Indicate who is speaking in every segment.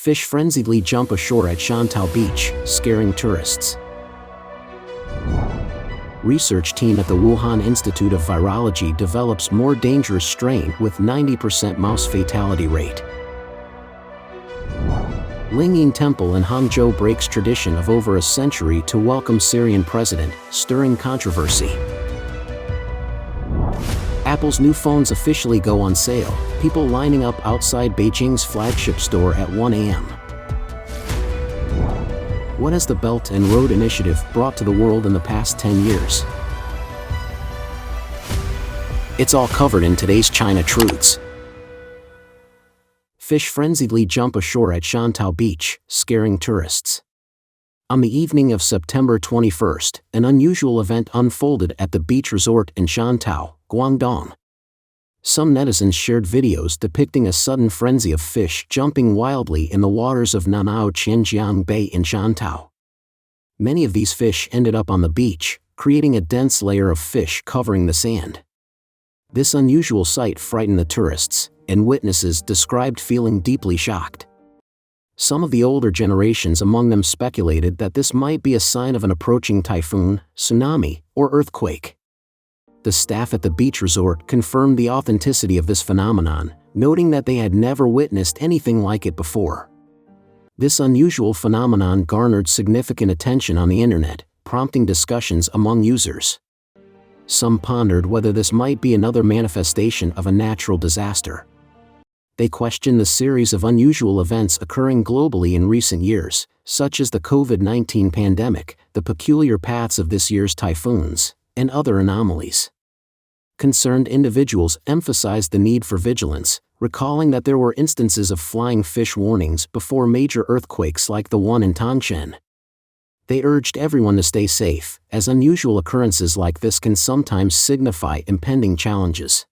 Speaker 1: Fish frenziedly jump ashore at Shantou beach, scaring tourists. Research team at the Wuhan Institute of Virology develops more dangerous strain with 90% mouse fatality rate. Lingyin Temple in Hangzhou breaks tradition of over a century to welcome Syrian president, stirring controversy. Apple's new phones officially go on sale, people lining up outside Beijing's flagship store at 1 a.m. What has the Belt and Road Initiative brought to the world in the past 10 years? It's all covered in today's China Truths. Fish frenziedly jump ashore at Shantou beach, scaring tourists. On the evening of September 21st, an unusual event unfolded at the beach resort in Shantou, Guangdong. Some netizens shared videos depicting a sudden frenzy of fish jumping wildly in the waters of Nanao Qianjiang Bay in Shantou. Many of these fish ended up on the beach, creating a dense layer of fish covering the sand. This unusual sight frightened the tourists, and witnesses described feeling deeply shocked. Some of the older generations among them speculated that this might be a sign of an approaching typhoon, tsunami, or earthquake. The staff at the beach resort confirmed the authenticity of this phenomenon, noting that they had never witnessed anything like it before. This unusual phenomenon garnered significant attention on the internet, prompting discussions among users. Some pondered whether this might be another manifestation of a natural disaster. They questioned the series of unusual events occurring globally in recent years, such as the COVID-19 pandemic, the peculiar paths of this year's typhoons, and other anomalies. Concerned individuals emphasized the need for vigilance, recalling that there were instances of flying fish warnings before major earthquakes like the one in Tangshan. They urged everyone to stay safe, as unusual occurrences like this can sometimes signify impending challenges.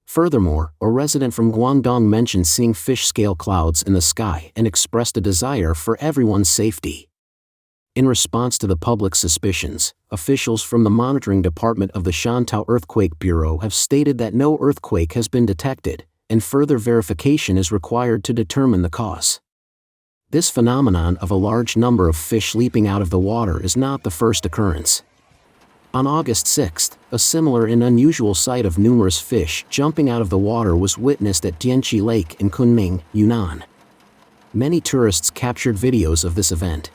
Speaker 1: Furthermore, a resident from Guangdong mentioned seeing fish-scale clouds in the sky and expressed a desire for everyone's safety. In response to the public's suspicions, officials from the monitoring department of the Shantou Earthquake Bureau have stated that no earthquake has been detected, and further verification is required to determine the cause. This phenomenon of a large number of fish leaping out of the water is not the first occurrence. On August 6, a similar and unusual sight of numerous fish jumping out of the water was witnessed at Dianqi Lake in Kunming, Yunnan. Many tourists captured videos of this event.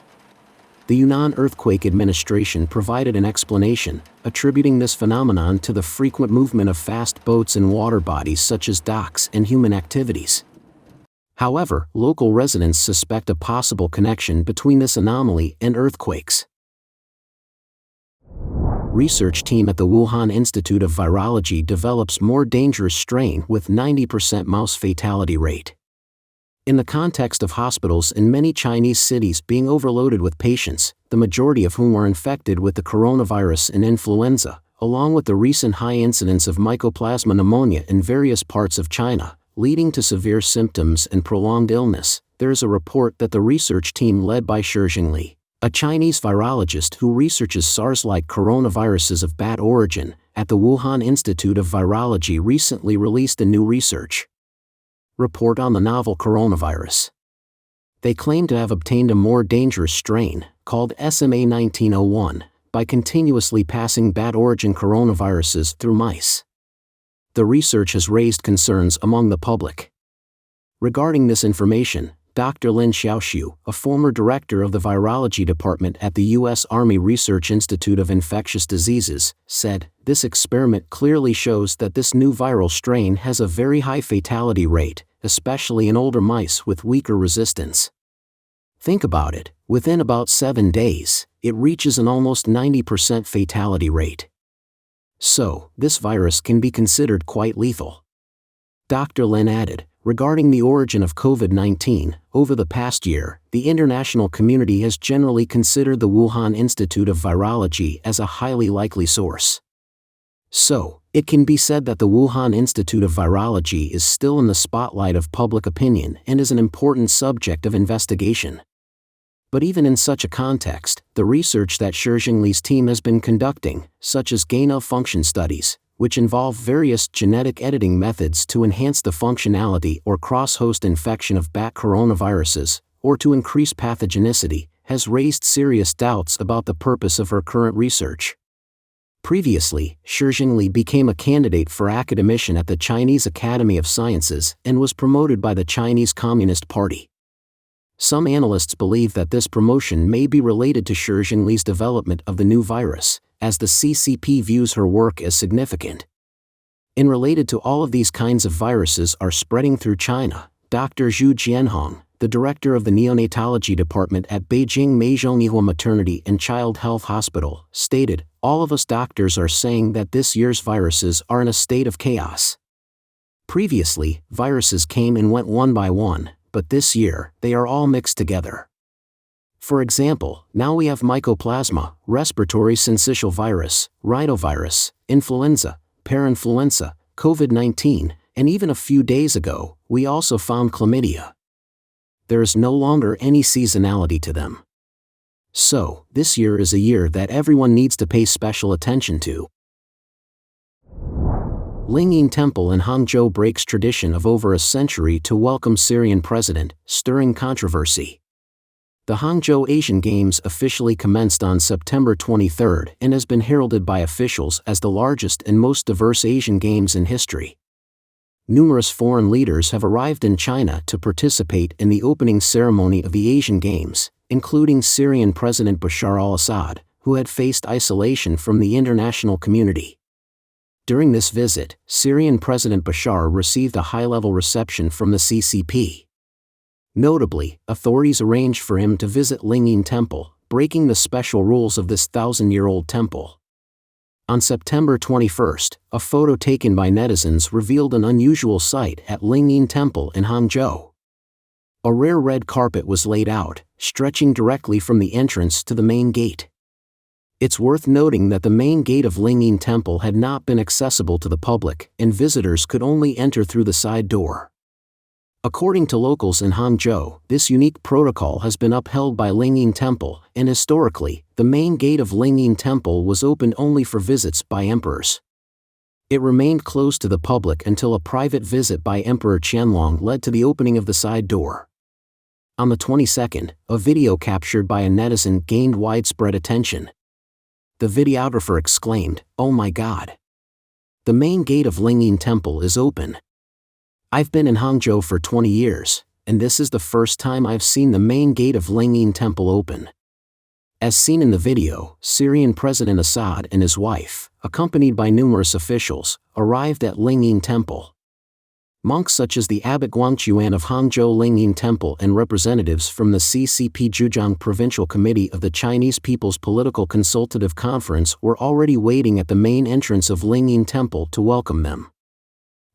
Speaker 1: The Yunnan Earthquake Administration provided an explanation, attributing this phenomenon to the frequent movement of fast boats in water bodies such as docks and human activities. However, local residents suspect a possible connection between this anomaly and earthquakes. Research team at the Wuhan Institute of Virology develops more dangerous strain with 90% mouse fatality rate. In the context of hospitals in many Chinese cities being overloaded with patients, the majority of whom are infected with the coronavirus and influenza, along with the recent high incidence of mycoplasma pneumonia in various parts of China, leading to severe symptoms and prolonged illness, there is a report that the research team led by Li, a Chinese virologist who researches SARS-like coronaviruses of bat origin, at the Wuhan Institute of Virology recently released a new research report on the novel coronavirus. They claim to have obtained a more dangerous strain, called SMA-1901, by continuously passing bat origin coronaviruses through mice. The research has raised concerns among the public. Regarding this information, Dr. Lin Xiaoxiu, a former director of the virology department at the U.S. Army Research Institute of Infectious Diseases, said, "This experiment clearly shows that this new viral strain has a very high fatality rate, especially in older mice with weaker resistance. Think about it, within about 7 days, it reaches an almost 90% fatality rate. So, this virus can be considered quite lethal." Dr. Lin added, regarding the origin of COVID-19, over the past year, the international community has generally considered the Wuhan Institute of Virology as a highly likely source. So, it can be said that the Wuhan Institute of Virology is still in the spotlight of public opinion and is an important subject of investigation. But even in such a context, the research that Li's team has been conducting, such as gain-of-function studies, which involve various genetic editing methods to enhance the functionality or cross-host infection of bat coronaviruses, or to increase pathogenicity, has raised serious doubts about the purpose of her current research. Previously, Shi Jinli became a candidate for academician at the Chinese Academy of Sciences and was promoted by the Chinese Communist Party. Some analysts believe that this promotion may be related to Shi Jinli's development of the new virus, as the CCP views her work as significant. In related to all of these kinds of viruses are spreading through China, Dr. Zhu Jianhong, the director of the neonatology department at Beijing Meizhonghua Maternity and Child Health Hospital, stated, "All of us doctors are saying that this year's viruses are in a state of chaos. Previously, viruses came and went one by one, but this year, they are all mixed together. For example, now we have mycoplasma, respiratory syncytial virus, rhinovirus, influenza, parainfluenza, COVID-19, and even a few days ago, we also found chlamydia. There is no longer any seasonality to them. So, this year is a year that everyone needs to pay special attention to." Lingyin Temple in Hangzhou breaks tradition of over a century to welcome Syrian president, stirring controversy. The Hangzhou Asian Games officially commenced on September 23 and has been heralded by officials as the largest and most diverse Asian Games in history. Numerous foreign leaders have arrived in China to participate in the opening ceremony of the Asian Games, including Syrian President Bashar al-Assad, who had faced isolation from the international community. During this visit, Syrian President Bashar received a high-level reception from the CCP. Notably, authorities arranged for him to visit Lingyin Temple, breaking the special rules of this 1,000-year-old temple. On September 21, a photo taken by netizens revealed an unusual sight at Lingyin Temple in Hangzhou. A rare red carpet was laid out, stretching directly from the entrance to the main gate. It's worth noting that the main gate of Lingyin Temple had not been accessible to the public, and visitors could only enter through the side door. According to locals in Hangzhou, this unique protocol has been upheld by Lingyin Temple, and historically, the main gate of Lingyin Temple was opened only for visits by emperors. It remained closed to the public until a private visit by Emperor Qianlong led to the opening of the side door. On the 22nd, a video captured by a netizen gained widespread attention. The videographer exclaimed, "Oh my God! The main gate of Lingyin Temple is open. I've been in Hangzhou for 20 years, and this is the first time I've seen the main gate of Lingyin Temple open." As seen in the video, Syrian President Assad and his wife, accompanied by numerous officials, arrived at Lingyin Temple. Monks such as the Abbot Guangchuan of Hangzhou Lingyin Temple and representatives from the CCP Zhejiang Provincial Committee of the Chinese People's Political Consultative Conference were already waiting at the main entrance of Lingyin Temple to welcome them.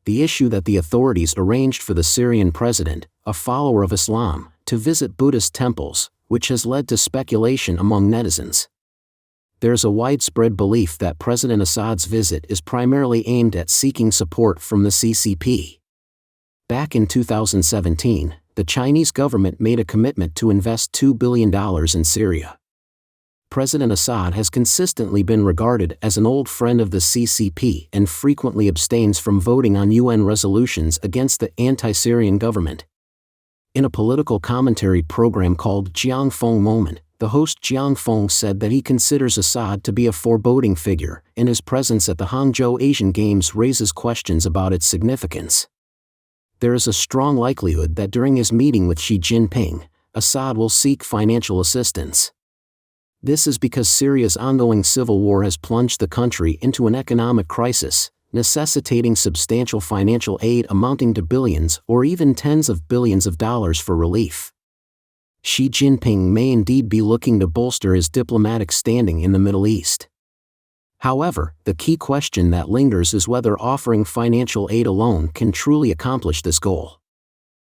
Speaker 1: The issue that the authorities arranged for the Syrian president, a follower of Islam, to visit Buddhist temples, which has led to speculation among netizens. There's a widespread belief that President Assad's visit is primarily aimed at seeking support from the CCP. Back in 2017, the Chinese government made a commitment to invest $2 billion in Syria. President Assad has consistently been regarded as an old friend of the CCP and frequently abstains from voting on UN resolutions against the anti-Syrian government. In a political commentary program called Jiang Feng Moment, the host Jiang Feng said that he considers Assad to be a foreboding figure, and his presence at the Hangzhou Asian Games raises questions about its significance. There is a strong likelihood that during his meeting with Xi Jinping, Assad will seek financial assistance. This is because Syria's ongoing civil war has plunged the country into an economic crisis, necessitating substantial financial aid amounting to billions or even tens of billions of dollars for relief. Xi Jinping may indeed be looking to bolster his diplomatic standing in the Middle East. However, the key question that lingers is whether offering financial aid alone can truly accomplish this goal.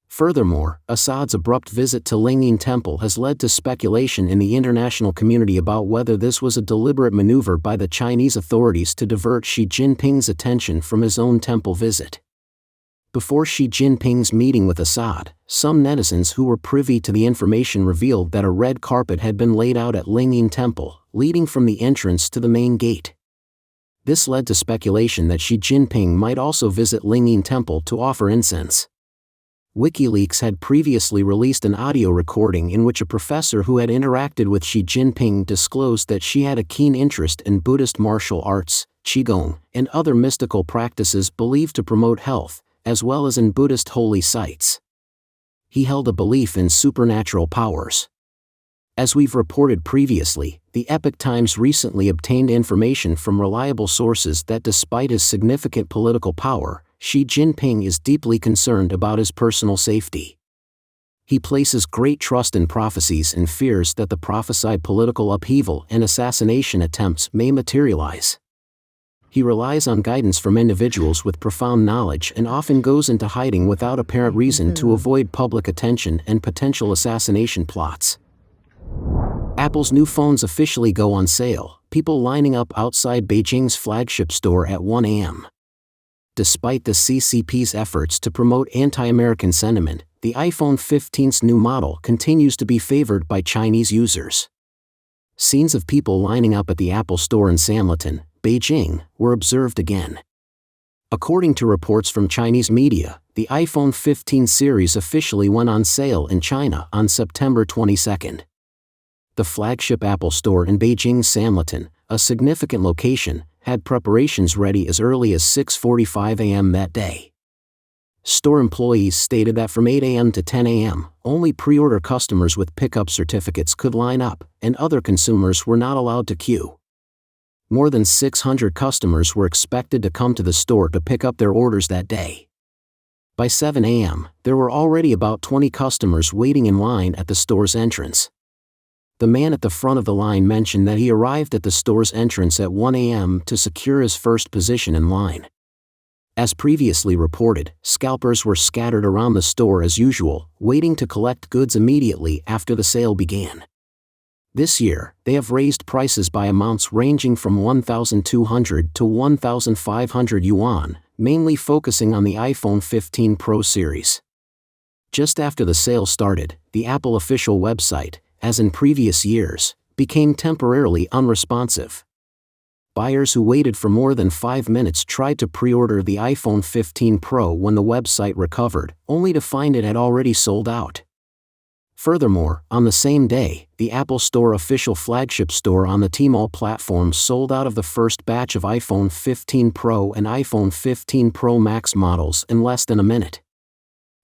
Speaker 1: Furthermore, Assad's abrupt visit to Lingyin Temple has led to speculation in the international community about whether this was a deliberate maneuver by the Chinese authorities to divert Xi Jinping's attention from his own temple visit. Before Xi Jinping's meeting with Assad, some netizens who were privy to the information revealed that a red carpet had been laid out at Lingyin Temple, leading from the entrance to the main gate. This led to speculation that Xi Jinping might also visit Lingyin Temple to offer incense. WikiLeaks had previously released an audio recording in which a professor who had interacted with Xi Jinping disclosed that she had a keen interest in Buddhist martial arts, Qigong, and other mystical practices believed to promote health, as well as in Buddhist holy sites. He held a belief in supernatural powers. As we've reported previously, the Epoch Times recently obtained information from reliable sources that despite his significant political power, Xi Jinping is deeply concerned about his personal safety. He places great trust in prophecies and fears that the prophesied political upheaval and assassination attempts may materialize. He relies on guidance from individuals with profound knowledge and often goes into hiding without apparent reason to avoid public attention and potential assassination plots. Apple's new phones officially go on sale, people lining up outside Beijing's flagship store at 1 a.m. Despite the CCP's efforts to promote anti-American sentiment, the iPhone 15's new model continues to be favored by Chinese users. Scenes of people lining up at the Apple store in Sanlitun, Beijing, were observed again. According to reports from Chinese media, the iPhone 15 series officially went on sale in China on September 22. The flagship Apple store in Beijing's Sanlitun, a significant location, had preparations ready as early as 6:45 a.m. that day. Store employees stated that from 8 a.m. to 10 a.m., only pre-order customers with pickup certificates could line up, and other consumers were not allowed to queue. More than 600 customers were expected to come to the store to pick up their orders that day. By 7 a.m., there were already about 20 customers waiting in line at the store's entrance. The man at the front of the line mentioned that he arrived at the store's entrance at 1 a.m. to secure his first position in line. As previously reported, scalpers were scattered around the store as usual, waiting to collect goods immediately after the sale began. This year, they have raised prices by amounts ranging from 1,200 to 1,500 yuan, mainly focusing on the iPhone 15 Pro series. Just after the sale started, the Apple official website, as in previous years, became temporarily unresponsive. Buyers who waited for more than 5 minutes tried to pre-order the iPhone 15 Pro when the website recovered, only to find it had already sold out. Furthermore, on the same day, the Apple Store official flagship store on the Tmall platform sold out of the first batch of iPhone 15 Pro and iPhone 15 Pro Max models in less than a minute.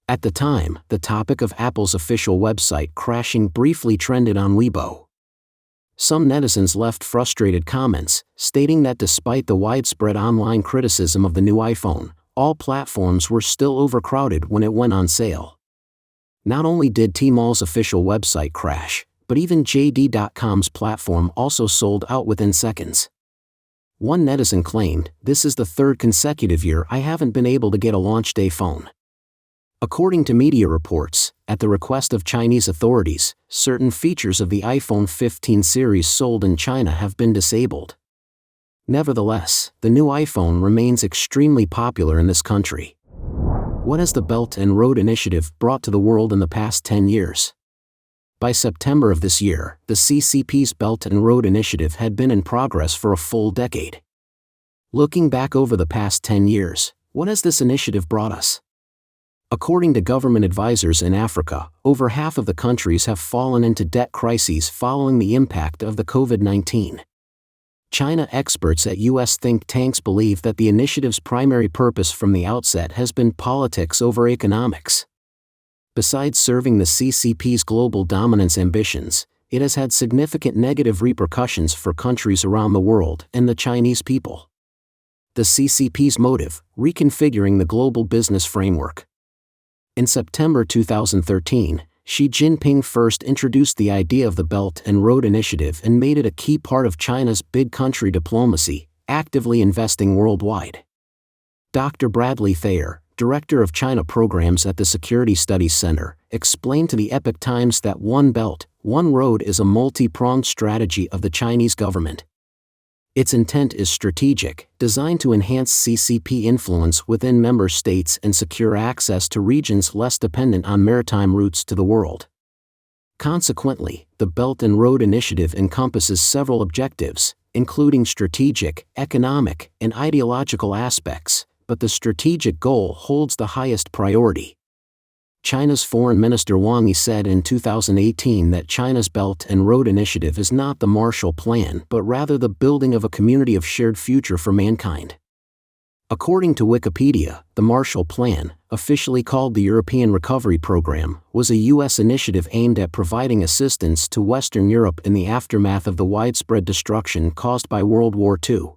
Speaker 1: At the time, the topic of Apple's official website crashing briefly trended on Weibo. Some netizens left frustrated comments, stating that despite the widespread online criticism of the new iPhone, all platforms were still overcrowded when it went on sale. Not only did Tmall's official website crash, but even JD.com's platform also sold out within seconds. One netizen claimed, "This is the third consecutive year I haven't been able to get a launch day phone." According to media reports, at the request of Chinese authorities, certain features of the iPhone 15 series sold in China have been disabled. Nevertheless, the new iPhone remains extremely popular in this country. What has the Belt and Road Initiative brought to the world in the past 10 years? By September of this year, the CCP's Belt and Road Initiative had been in progress for a full decade. Looking back over the past 10 years, what has this initiative brought us? According to government advisors in Africa, over half of the countries have fallen into debt crises following the impact of the COVID-19. China experts at U.S. think tanks believe that the initiative's primary purpose from the outset has been politics over economics. Besides serving the CCP's global dominance ambitions, it has had significant negative repercussions for countries around the world and the Chinese people. The CCP's motive: reconfiguring the global business framework. In September 2013, Xi Jinping first introduced the idea of the Belt and Road Initiative and made it a key part of China's big country diplomacy, actively investing worldwide. Dr. Bradley Thayer, director of China programs at the Security Studies Center, explained to the Epoch Times that One Belt, One Road is a multi-pronged strategy of the Chinese government. Its intent is strategic, designed to enhance CCP influence within member states and secure access to regions less dependent on maritime routes to the world. Consequently, the Belt and Road Initiative encompasses several objectives, including strategic, economic, and ideological aspects, but the strategic goal holds the highest priority. China's Foreign Minister Wang Yi said in 2018 that China's Belt and Road Initiative is not the Marshall Plan but rather the building of a community of shared future for mankind. According to Wikipedia, the Marshall Plan, officially called the European Recovery Program, was a U.S. initiative aimed at providing assistance to Western Europe in the aftermath of the widespread destruction caused by World War II.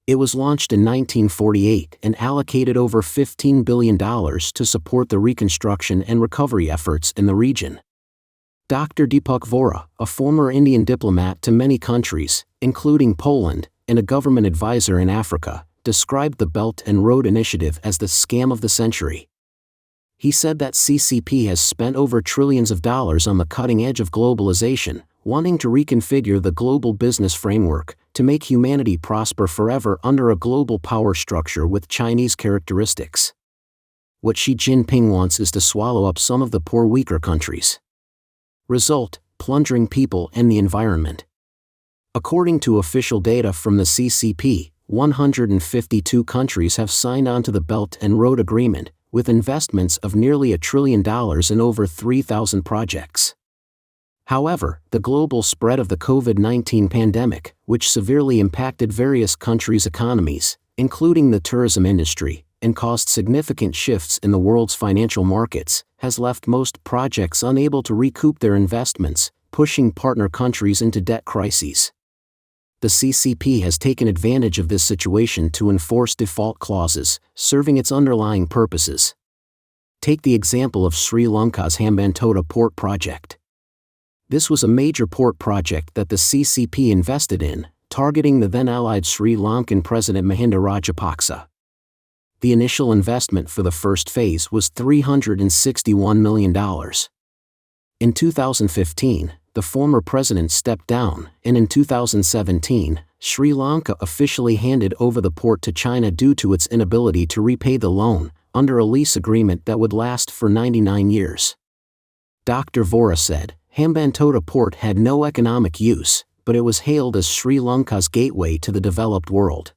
Speaker 1: It was launched in 1948 and allocated over $15 billion to support the reconstruction and recovery efforts in the region. Dr. Deepak Vora, a former Indian diplomat to many countries, including Poland, and a government advisor in Africa, described the Belt and Road Initiative as the scam of the century. He said that CCP has spent over trillions of dollars on the cutting edge of globalization, wanting to reconfigure the global business framework to make humanity prosper forever under a global power structure with Chinese characteristics. What Xi Jinping wants is to swallow up some of the poor weaker countries. Result: plundering people and the environment. According to official data from the CCP, 152 countries have signed on to the Belt and Road Agreement, with investments of nearly $1 trillion in over 3,000 projects. However, the global spread of the COVID-19 pandemic, which severely impacted various countries' economies, including the tourism industry, and caused significant shifts in the world's financial markets, has left most projects unable to recoup their investments, pushing partner countries into debt crises. The CCP has taken advantage of this situation to enforce default clauses, serving its underlying purposes. Take the example of Sri Lanka's Hambantota port project. This was a major port project that the CCP invested in, targeting the then-allied Sri Lankan President Mahinda Rajapaksa. The initial investment for the first phase was $361 million. In 2015, the former president stepped down, and in 2017, Sri Lanka officially handed over the port to China due to its inability to repay the loan, under a lease agreement that would last for 99 years. Dr. Vora said, Hambantota port had no economic use, but it was hailed as Sri Lanka's gateway to the developed world.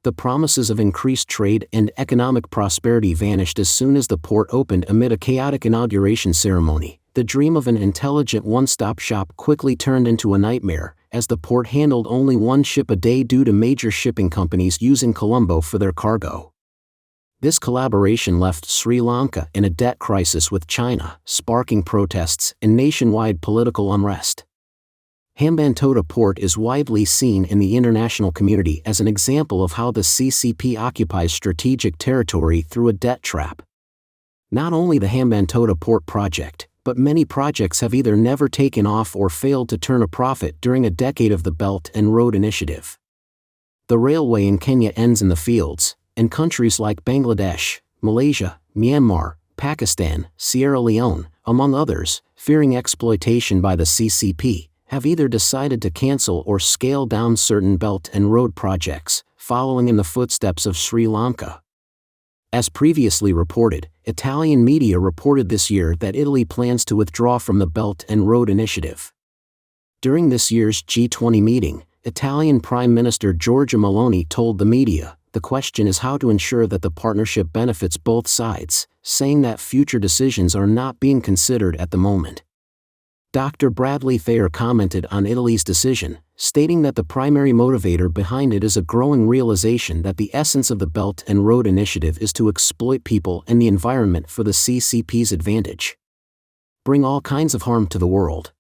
Speaker 1: The promises of increased trade and economic prosperity vanished as soon as the port opened amid a chaotic inauguration ceremony. The dream of an intelligent one-stop shop quickly turned into a nightmare, as the port handled only one ship a day due to major shipping companies using Colombo for their cargo. This collaboration left Sri Lanka in a debt crisis with China, sparking protests and nationwide political unrest. Hambantota port is widely seen in the international community as an example of how the CCP occupies strategic territory through a debt trap. Not only the Hambantota port project, but many projects have either never taken off or failed to turn a profit during a decade of the Belt and Road Initiative. The railway in Kenya ends in the fields, and countries like Bangladesh, Malaysia, Myanmar, Pakistan, Sierra Leone, among others, fearing exploitation by the CCP, have either decided to cancel or scale down certain Belt and Road projects, following in the footsteps of Sri Lanka. As previously reported, Italian media reported this year that Italy plans to withdraw from the Belt and Road Initiative. During this year's G20 meeting, Italian Prime Minister Giorgia Meloni told the media, "The question is how to ensure that the partnership benefits both sides," saying that future decisions are not being considered at the moment. Dr. Bradley Thayer commented on Italy's decision, stating that the primary motivator behind it is a growing realization that the essence of the Belt and Road Initiative is to exploit people and the environment for the CCP's advantage. Bring all kinds of harm to the world.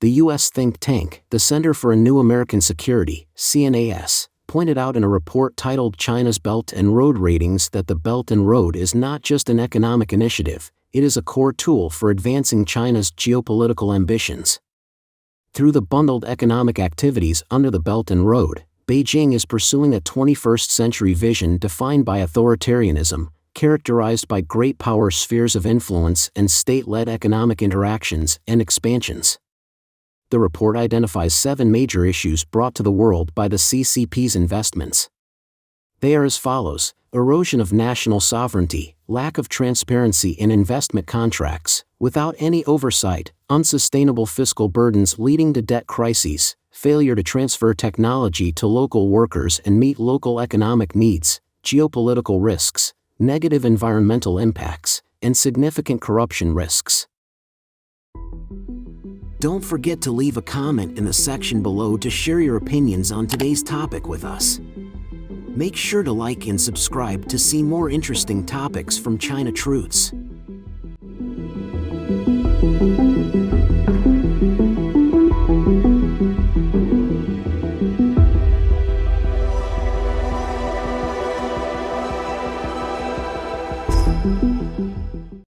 Speaker 1: The U.S. think tank, the Center for a New American Security, CNAS, pointed out in a report titled China's Belt and Road Ratings that the Belt and Road is not just an economic initiative, it is a core tool for advancing China's geopolitical ambitions. Through the bundled economic activities under the Belt and Road, Beijing is pursuing a 21st-century vision defined by authoritarianism, characterized by great power spheres of influence and state-led economic interactions and expansions. The report identifies 7 major issues brought to the world by the CCP's investments. They are as follows: erosion of national sovereignty, lack of transparency in investment contracts, without any oversight, unsustainable fiscal burdens leading to debt crises, failure to transfer technology to local workers and meet local economic needs, geopolitical risks, negative environmental impacts, and significant corruption risks. Don't forget to leave a comment in the section below to share your opinions on today's topic with us. Make sure to like and subscribe to see more interesting topics from China Truths.